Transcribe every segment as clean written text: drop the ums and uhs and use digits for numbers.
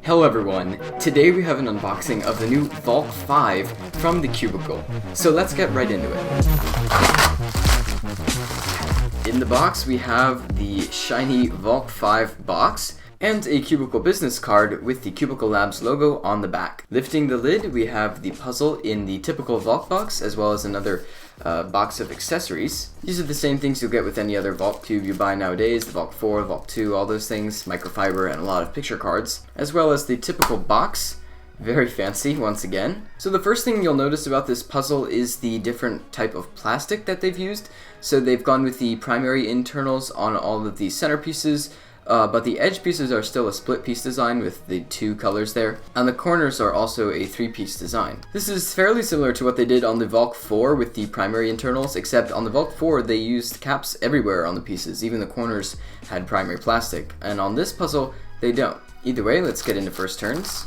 Hello everyone, today we have an unboxing of the new Valk 5 from TheCubicle, so let's get right into it. In the box we have the shiny Valk 5 box, and a Cubicle business card with the Cubicle Labs logo on the back. Lifting the lid, we have the puzzle in the typical Valk box, as well as another box of accessories. These are the same things you'll get with any other Valk cube you buy nowadays, the Valk 4, Valk 2, all those things, microfiber, and a lot of picture cards, as well as the typical box. Very fancy, once again. So the first thing you'll notice about this puzzle is the different type of plastic that they've used. So they've gone with the primary internals on all of the centerpieces, but the edge pieces are still a split piece design with the two colors there, and the corners are also a three-piece design. This is fairly similar to what they did on the Valk 4 with the primary internals, except on the Valk 4 they used caps everywhere on the pieces, even the corners had primary plastic, and on this puzzle they don't. Either way, let's get into first turns.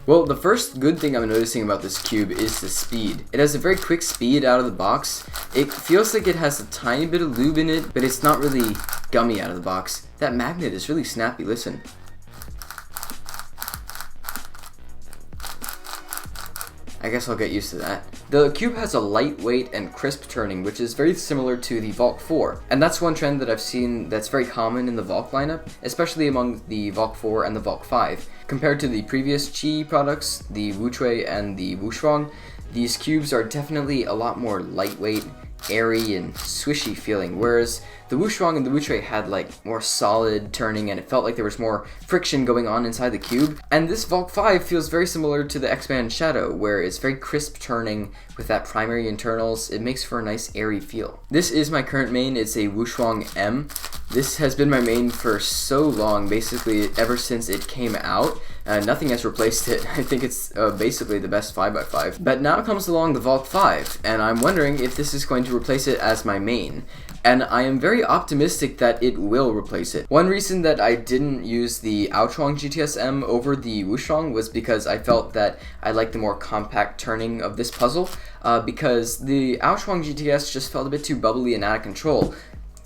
Well, the first good thing I'm noticing about this cube is the speed. It has a very quick speed out of the box. It feels like it has a tiny bit of lube in it, but it's not really gummy out of the box. That magnet is really snappy, listen. I guess I'll get used to that. The cube has a lightweight and crisp turning, which is very similar to the Valk 4. And that's one trend that I've seen that's very common in the Valk lineup, especially among the Valk 4 and the Valk 5. Compared to the previous Chi products, the Wuchui and the Wushuang, these cubes are definitely a lot more lightweight, airy, and swishy feeling, whereas the Wushuang and the Wuchui had like more solid turning and it felt like there was more friction going on inside the cube. And this Valk 5 feels very similar to the X-Band Shadow, where it's very crisp turning with that primary internals. It makes for a nice airy feel. This is my current main. It's a Wushuang M. This has been my main for so long, basically ever since it came out. Nothing has replaced it. I think it's basically the best 5x5. But now comes along the Valk 5, and I'm wondering if this is going to replace it as my main. And I am very optimistic that it will replace it. One reason that I didn't use the Aochuang GTS-M over the Wushuang was because I felt that I liked the more compact turning of this puzzle, because the Aochuang GTS just felt a bit too bubbly and out of control.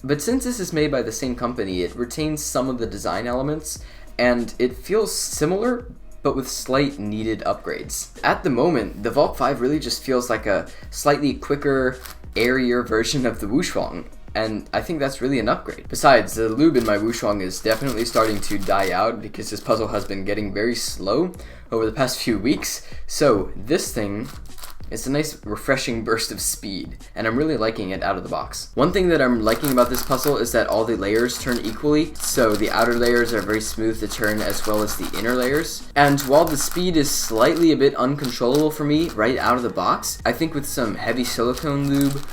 But since this is made by the same company, it retains some of the design elements, and it feels similar, but with slight needed upgrades. At the moment, the Valk 5 really just feels like a slightly quicker, airier version of the Wushuang, and I think that's really an upgrade. Besides, the lube in my Wushuang is definitely starting to die out because this puzzle has been getting very slow over the past few weeks, so this thing is a nice refreshing burst of speed, and I'm really liking it out of the box. One thing that I'm liking about this puzzle is that all the layers turn equally, so the outer layers are very smooth to turn as well as the inner layers. And while the speed is slightly a bit uncontrollable for me right out of the box, I think with some heavy silicone lube,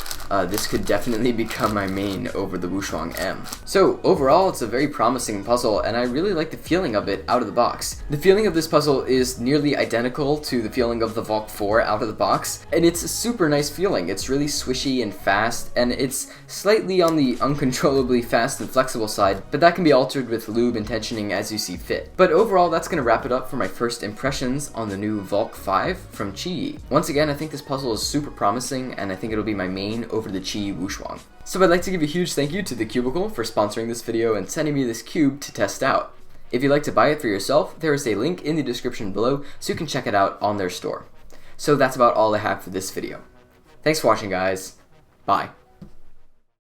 this could definitely become my main over the Wushuang M. So overall, it's a very promising puzzle, and I really like the feeling of it out of the box. The feeling of this puzzle is nearly identical to the feeling of the Valk 4 out of the box, and it's a super nice feeling. It's really swishy and fast, and it's slightly on the uncontrollably fast and flexible side, but that can be altered with lube and tensioning as you see fit. But overall, that's going to wrap it up for my first impressions on the new Valk 5 from Chi. Once again, I think this puzzle is super promising, and I think it'll be my main over the Chi Wushuang. So I'd like to give a huge thank you to TheCubicle for sponsoring this video and sending me this cube to test out. If you'd like to buy it for yourself, there is a link in the description below so you can check it out on their store. So that's about all I have for this video. Thanks for watching, guys. Bye.